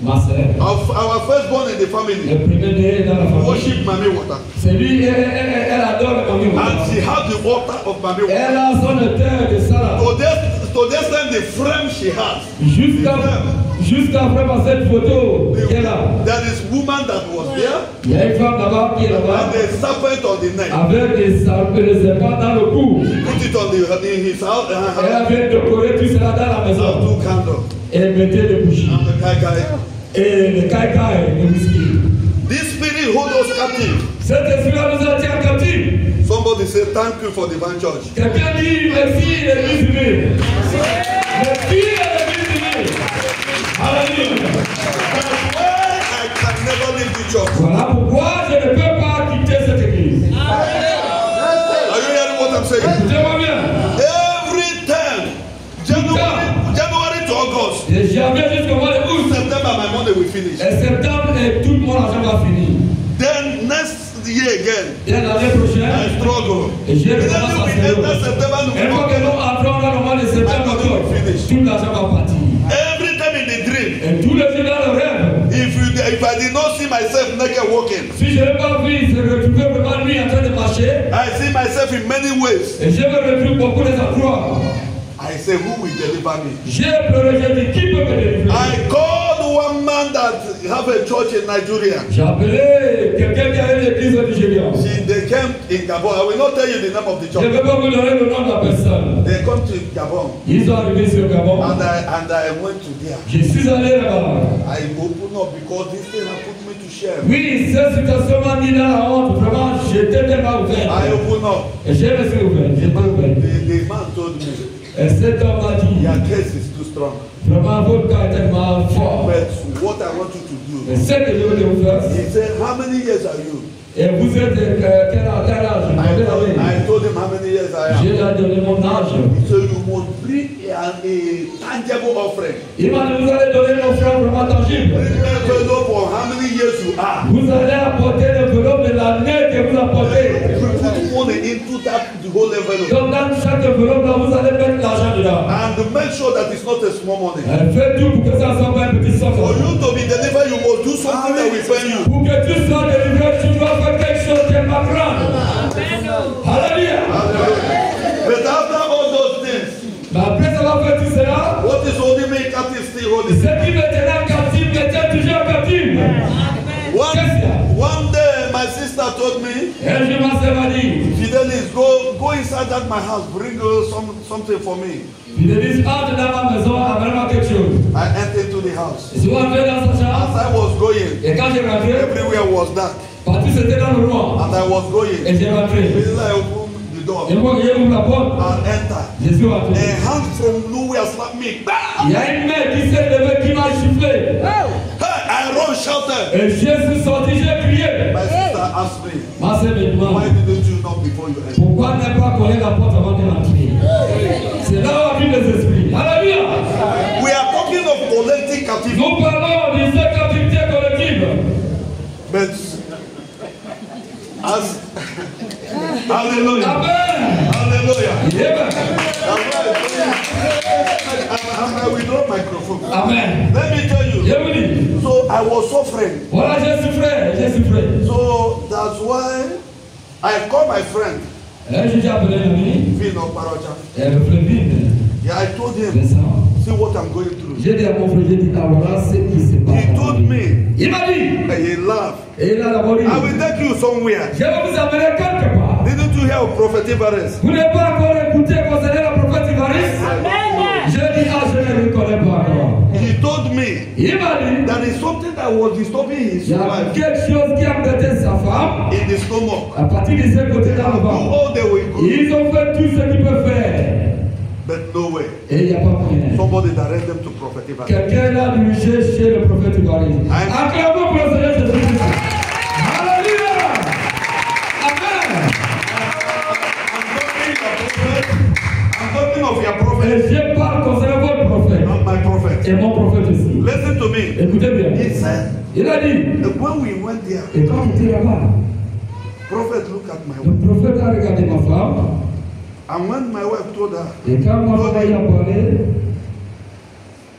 Ma sœur, of our firstborn in the le family, premier né dans la famille. worship Mami Water. C'est lui, elle adore le famille. And she had the water of Mami Water. Elle a son terre de salade. To this time, the frame she has, Jusqu'à vraiment cette photo qu'elle a. there is woman that was there, Il y a une femme là-bas qui est là-bas. and the serpent on the neck. Avec des serpents dans le cou. Put it on in his house, Elle avait décoré tout cela dans la and maison. 2 candles. Et elle mettait des bougies. And the guy. Et le caïcaï, le whisky. This spirit hold us captive. Cet esprit-là nous a tient captifs. Somebody say thank you for divine church. Quelqu'un dit merci l'église unie. Merci l'église unie. Alléluia. That's why I can never leave the church. Voilà pourquoi je ne peux pas quitter cette église. Are you hearing what I'm saying? Écoutez-moi bien. Every time, January to August, Et janvier jusqu'au mois de août. September, my money will finish. Et septembre, et tout mon argent va finir. Then next year again, Et l'année prochaine, I struggle. et j'ai Immediately commencé à we faire. enter September, Et fois que nous entrons dans le mois de septembre, tout l'argent va partir. every time in the dream, Et tous les jours dans le rêve, if I did not see myself naked walking, si je n'ai pas vu, je me retrouvais vraiment lui en train de marcher. I see myself in many ways. Et je me retrouve beaucoup des endroits. I say, who will deliver me? J'ai pleuré, j'ai dit, qui peut me délivrer? I called one man that have a church in Nigeria. J'ai appelé quelqu'un qui a une église au Nigeria. They came in Gabon. I will not tell you the name of the Je ne church. vais pas vous donner le nom de la personne. They come to Gabon, Ils sont arrivés sur Gabon. and I went to there. Je suis allé là-bas. I opened up because this thing has put me to shame. Oui, cette situation m'a mis dans la honte. Vraiment, j'étais tellement ouvert. I opened up. Et je me suis ouvert. J'étais ouvert. The man told me, Et cet homme m'a dit, your case is too strong. vraiment, votre cas est tellement fort. But what I want you to do, Et ce que je veux vous faire, he said, how many years are you? et vous êtes quel âge? I told him how many years I am. J'ai donné mon âge. So you must bring a tangible offering. Il m'a dit, vous allez donner une offrande vraiment tangible. Bring an envelope for how many years you are. Vous allez apporter l'enveloppe de l'année que vous apportez. You put money into the whole envelope. Donc dans chaque enveloppe, là, vous allez mettre l'argent dedans. And make sure that it's not a small money. Faites tout pour que ça soit pas un petit somme. For you to be delivered, you must do something that will pay you. Pour que tu sois délivré, tu dois faire quelque chose de tellement grand. Alléluia. But after all those things, Mais après avoir fait tout cela, what is holding me captive still holding ce me? qui me tenait captif me tient toujours captif. One day, my sister told me, Et je m'en suis dit, Fidelis, go inside that my house, bring something for me. il me dit, entre dans ma maison, amène-moi quelque chose. I entered into the house. Je suis rentré dans sa chambre. As I was going, Et quand j'ai rentré, everywhere was dark. partout c'était dans le noir. And I was going. Et j'ai rentré. Immediately I opened the door Et moi, j'ai ouvert la porte. and entered. Je suis rentré. A hand from nowhere slapped me. Il y a une main qui s'est levée qui m'a sifflé. Hey, I run shouted. Et je suis sorti, j'ai crié. My sister asked me, Ma sœur me demande, why didn't you knock before you entered? pourquoi ne pas coller la porte avant de rentrer? C'est là où arrivent les esprits. Alléluia. We are talking of collective captivity. Nous parlons de cette captivité collective. But as hallelujah. Amen. Hallelujah. Amen. I will drop microphone. Amen. Let me tell you. Je vous dis, So I was suffering. voilà, j'ai souffert. So that's why I called my friend, Et j'ai appelé un ami, Vino Paracha. et le frère Vin, Yeah, I told him, descend. see what I'm going through. J'ai dit à mon frère, j'ai dit, ah voilà ce qui se passe. He told me, Il m'a dit. And he laughed. Et il a d'abord dit. I will take you somewhere. Je vais vous amener quelque part. Didn't you hear of Prophet Evarist? Vous n'avez pas encore écouté concernant le prophète Ivaris? Je dis, ah, je ne le connais pas encore. He told me Il m'a dit. that is something that was disturbing his Il y a wife quelque chose qui a embêté sa femme. in the stomach. À partir de ce côté-là, Do all they will go. ils ont fait tout ce qu'ils peuvent faire. But no way. Et il n'y a pas moyen. Somebody direct them to Prophet Evarist. Quelqu'un l'a dirigé chez le prophète Ivaris. Acclamons pour le Seigneur Jésus-Christ. Alléluia. Amen. I'm talking of your prophet Et je parle concernant votre prophète. and my prophet. Et mon prophète aussi. Listen to me. Écoutez bien. He said Il a dit. that when we went there, Et quand j'étais là-bas, prophet looked at my le wife. prophète a regardé ma femme. And when my wife told her, Et quand ma femme a parlé,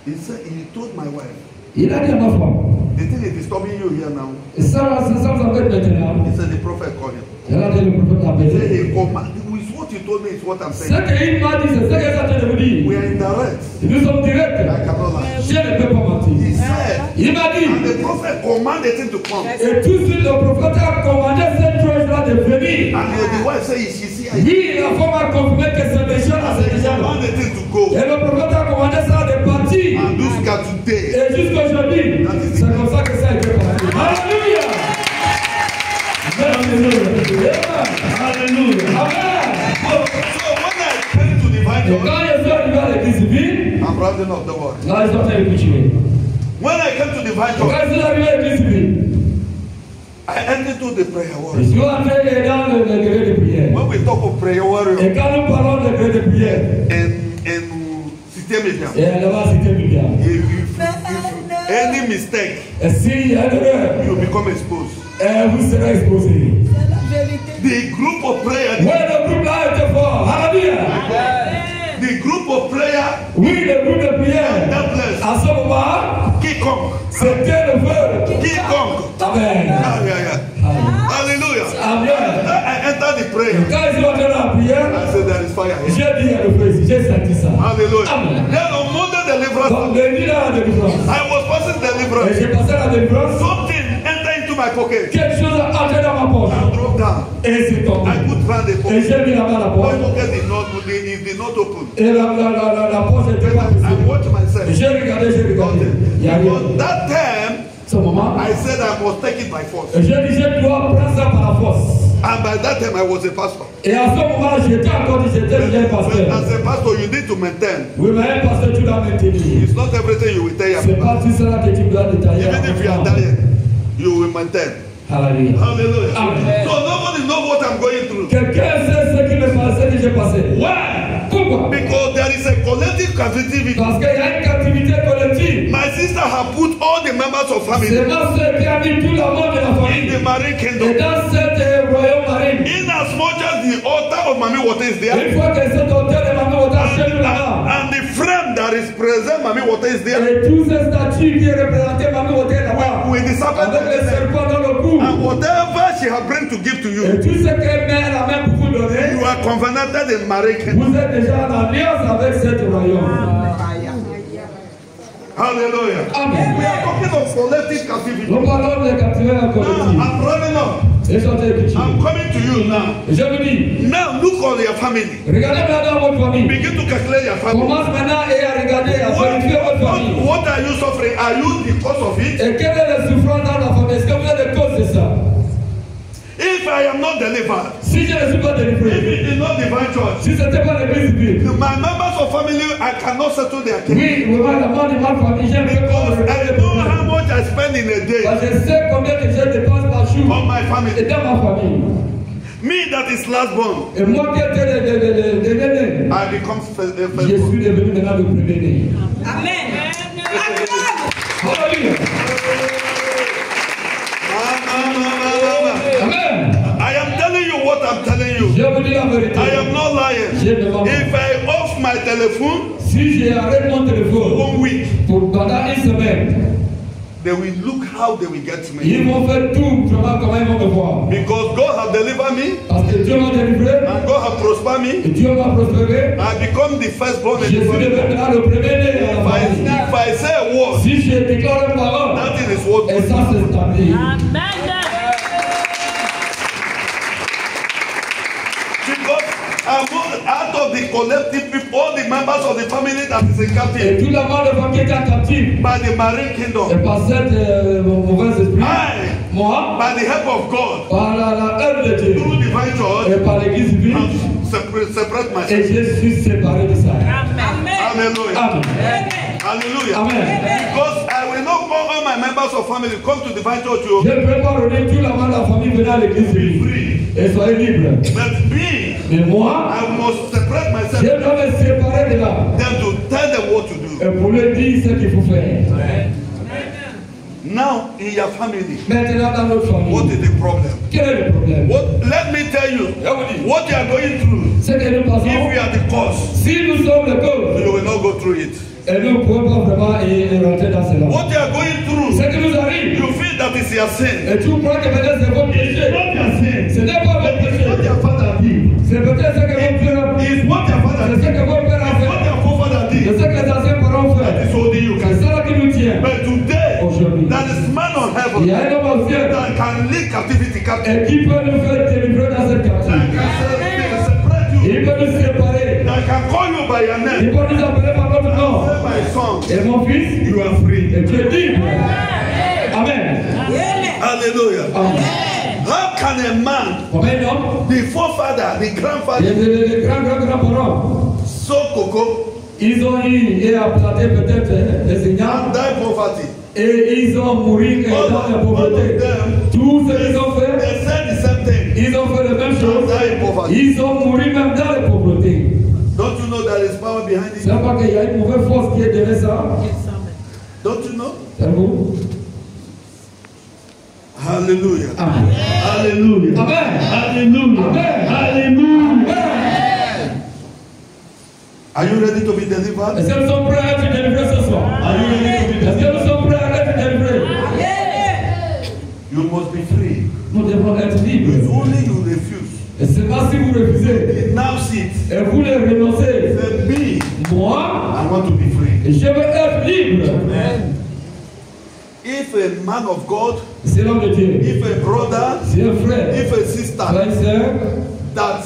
he said he told my wife, il a dit à ma femme. the thing is disturbing you here now. Et ça, c'est ça, vous savez maintenant. He said the prophet called him. Elle a dit le prophète a He said appelé. he commanded. With what you told me is what I'm Ce saying. qu'il m'a dit, c'est ce que j'ai en train de vous dire. We are indirect. Nous sommes directs. I cannot lie. Je ne peux pas mentir. He said, Il m'a dit. and the prophet commanded him to come. Et tout de suite, le prophète a commandé cette chose-là de venir. And the wife said, she see, I Oui, la femme a confirmé que c'est déjà là, c'est déjà là. commanded him to go. Et le prophète a commandé ça de partir. And jusqu'à today, Et jusqu'aujourd'hui, c'est comme ça que ça a été passé. Alléluia! Alléluia! Alléluia! Amen! so when I came to divine Et church, quand je suis arrivé à l'église civile, I'm rounding up the word. là, ils sont en train de coucher. When I came to divine Quand church, je suis arrivé à l'église civile, I entered into the prayer je warrior. suis entré dans le degré de prière. When we talk of prayer Et warrior quand nous parlons de degré de prière, in Cité Média, et elle va citer Biblia. if any mistake, Et s'il y a une erreur, you become exposed. vous serez exposé. The group of prayer, Oui, le groupe là était fort. Alléluia. the group of prayer, Oui, le groupe de prière. that place, À ce moment, quiconque, c'était le feu. quiconque. Amen. Yeah. Hallelujah. Amen. I entered the prayer. Quand ils sont entrés dans la prière, I said there is fire here. j'ai dit à le feu ici, j'ai senti ça. Hallelujah. Amen. Then on Monday deliverance, Donc, lundi là, la délivrance. I was passing Et deliverance. j'ai passé la délivrance. Something entered into my pocket. Quelque chose a entré dans ma poche. I dropped down. Et c'est tombé. I put round the Et pocket. j'ai mis la main à la My poche. pocket did not open. Et la poche était pas I possible. watched myself. J'ai regardé, j'ai regardé. Il y a rien. But that time, Ce moment, I said I must take it by force. et j'ai dit, je dois prendre ça par la force. And by that time, I was a pastor. Et à ce moment, j'étais encore dit, j'étais déjà un But pasteur. as a pastor, you need to maintain. Oui, mais un pasteur, tu dois maintenir. It's not everything you will tell your C'est people. pas tout cela que tu dois détailler. Even if you are dying, you will maintain. Alléluia. Hallelujah. Amen. So nobody knows what I'm going through. Quelqu'un sait ce qui me passait, que j'ai passé. Why? Pourquoi? Because there is a collective captivity. Parce qu'il y a une captivité collective. My sister have put all the members of family C'est ma soeur qui a mis tout le monde de la in famille. the marine Et kingdom. dans cette royaume marine, In as much as the altar of Mami Water is there, une fois que cet hôtel est maintenant au chez nous là-bas, and the frame that is present Mami Water is there, et tous ces statues qui représentent maintenant hôtel là-bas, with the serpent avec les serpents dans le cou, and whatever she has bring to give to et you, tout ce qu'elle met la main pour vous donner, you are covenanted in marine kingdom. vous êtes déjà en alliance avec cet royaume. Hallelujah. Amen. We are talking of collective captivity. Nous parlons de captivité Now, collective. I'm running up. Et chantez le I'm coming to you now. Je vous dis, Now look on your family. regardez maintenant votre famille. Begin to calculate your family. Commence maintenant et à regarder, à vérifier votre famille. What are you suffering? Are you the cause of it? Et quelle est la souffrance dans la famille? Est-ce que vous êtes la cause de ça? If I am not delivered, Si je ne suis pas if délivré, it is not divine church, si ce n'était pas l'église biblique, my members of family, I cannot settle their case. oui, vraiment, la mort de ma famille, j'aime bien Because I regarder know how much I spend in a day parce que je sais combien que je dépense par jour on my et family. dans ma famille. Me that is last born, Et moi qui étais le dernier, I become first je born. suis devenu maintenant le premier-né. Amen. Alléluia. Amen. I am telling you what I'm telling you. Je vous dis la vérité. I am not lying. Je ne mens pas. If I off my telephone Si j'arrête mon téléphone 1 week, pour pendant une semaine, they will look how they will get me. ils vont faire tout vraiment comment ils vont me voir. Because God has delivered me Parce que Dieu m'a délivré and God has prospered me. et Dieu m'a prospéré. I become the firstborn Je in suis the devenu family. maintenant le premier-né dans la famille. If I say a word, Si je déclare une parole, that thing is what Et ça, c'est établi. Because out of the collective people, all the members of the family that is in Et captivity tout le monde de famille qui est captif. by the marine kingdom, Et par cette mauvaise esprit. Moi, by the help of God, par la œuvre de Dieu. through divine church, Et par l'église divine. separate myself. Et je suis séparé de ça. Hallelujah. Amen. Hallelujah. Amen. Because I will not call all my members of family come to divine church. You Je ne peux pas redonner tout le monde de la famille venir à l'église be divine. free. Et soyez libres. But me, Mais moi, I must separate myself. je dois me séparer de là. Then to tell them what to do. Et pour leur dire ce qu'il faut faire. Now in your family, Maintenant dans notre what famille. is the problem? Quel est le problème? Let me tell you what you are going through. Ce que nous If passons, you are the cause, si nous sommes le cause, you will not go through it. et nous ne pouvons pas vraiment rentrer dans cela. What you are going Ce through, qui nous arrive, you feel that is your sin. et tu crois que peut-être c'est votre péché. Ce n'est pas votre péché. What your father did. C'est peut-être ce que votre père a fait. Is what your father C'est ce did. que votre père a What fait. your forefather C'est did. ce que les anciens parents ont That fait. is holding you. C'est ça qui nous tient. But today, Aujourd'hui. there is man on Il heaven y a un homme au ciel that can lead captivity captive. et qui peut nous faire délivrer dans cette That captivité. can separate you. Il peut nous séparer. That can call you by your Il name. peut nous appeler par notre nom. Say, my son, Et mon fils, you are free. et tu es libre. Amen. Hallelujah. Amen. How can a man, Comme un homme, the forefather, the grandfather, les grands-grands-parents, so cocoa ils ont eu et implanté peut-être des and signaux die poverty? et ils ont mouru dans la pauvreté. Tout ce qu'ils ont fait, They said the same thing. ils ont fait la même chose. Die in poverty. Ils ont mouru même dans la pauvreté. Don't you know there is power behind C'est it? pas qu'il y a une mauvaise force qui est derrière ça. Don't you know? C'est vous? Hallelujah. Amen. Hallelujah. Amen. Hallelujah. Amen. Hallelujah. Amen. Are you ready to be delivered? Est-ce que nous sommes prêts à être délivrés ce soir? Are you ready to be Est-ce que delivered? nous sommes prêts à être délivrés? You must be free. Nous devons être If libres. only you refuse. Et c'est pas si vous refusez Now sit. et vous les renoncez. Say, me, Moi, I want to be free. je veux être libre. If a man of God, C'est l'homme de Dieu. if a brother, C'est un frère, if a sister, frère et sœur that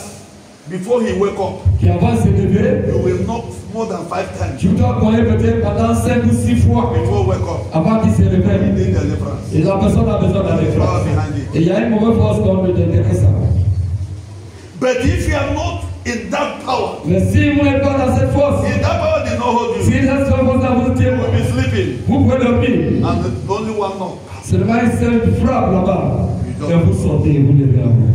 before he wake up, qui avant de se lever, you will knock more than 5 times tu dois croire peut-être pendant 5 ou 6 fois before wake up. avant qu'il se You réveille. need deliverance. Et la personne a besoin There d'aller is power faire. behind it. Et il y a une mauvaise force comme le derrière ça. But if you are not in that power, Mais si vous n'êtes pas dans cette force, if that power did not hold si you, cette force vous tient, you will be sleeping. vous pouvez dormir. And the only one knock. Seulement une seule frappe là-bas. Et vous sortez, vous levez en vous.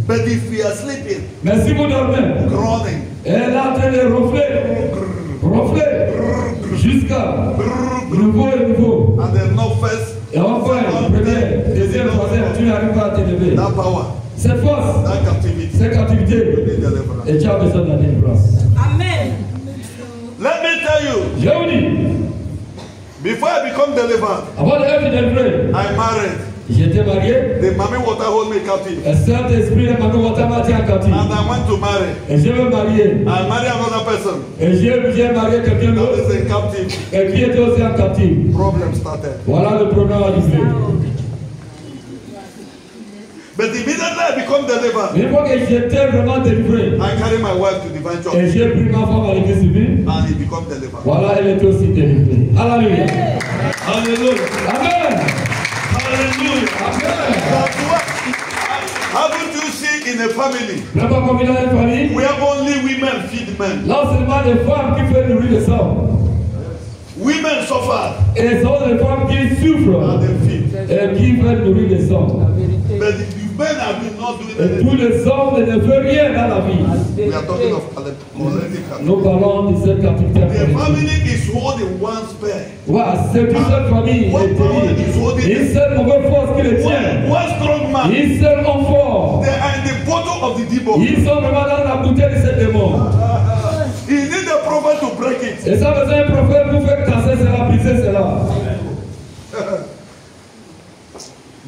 But if we are sleeping, Mais si vous dormez, groaning, elle est en train de ronfler, jusqu'à nouveau et nouveau. and then knock first, Et enfin, première, deuxième, troisième, tu n'arrives pas à te lever. that power, Cette force, that captivity, cette captivité, you need deliverance. et tu as besoin de la délivrance. Amen. Let me tell you, Je vous dis, before I become delivered, avant d'être délivré, I married. j'étais marié, The mommy water hold me captive. le Saint-Esprit de Manu Watama tient captif. And I went to marry. Et je me marier. I marry another person Et j'ai marié quelqu'un that d'autre, is in captive. et qui était aussi en captif. Problem started. Voilà le problème à discuter. But immediately I become delivered. Une fois que j'étais vraiment délivré, I carry my wife to divine church et j'ai pris ma femme à l'église civile, and he become delivered. voilà, elle était aussi délivrée. Alléluia. Hallelujah. Amen. Hallelujah. Amen. That's what haven't you seen in a family Même pas comme il a une famille, where only women feed men? là seulement des femmes qui font nourrir les hommes. Women suffer Et ce sont des femmes qui souffrent and they feed. et qui veulent nourrir les hommes. But the men have been not doing Et tous anything. les hommes ne font rien dans la vie. We are talking of collective. Nous parlons de cette captivité. The family is holding one spare. Voilà, c'est toute cette famille. Une seule mauvaise force qui les tient. One strong man. Une seule homme fort. They are in the bottle of the demon. Ils sont vraiment dans la bouteille de ce démon. He need a prophet to break it. Et ça besoin d'un prophète pour faire casser cela, briser cela.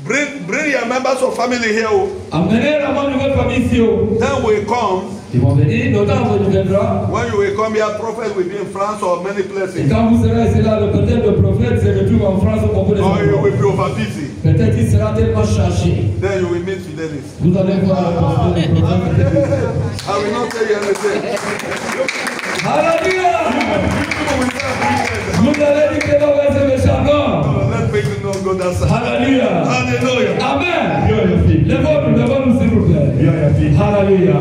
Bring your members of family here. Amenez la nouvelle famille ici. Then we come Ils vont venir, le temps viendra. When you will come here, prophet will be in France or many Et places. quand vous serez ici là, peut-être le prophète se retrouve en France ou beaucoup de Or you endroits. will be over busy. Peut-être il sera tellement chargé. Then you will meet Fidelis. Vous allez voir le prophète. I will not tell you anything. Alléluia! People will start doing Vous allez dire que l'on va se méchant. that. Let people know go that side. Alléluia! Hallelujah. Amen! Levons-nous s'il vous plaît. Alléluia!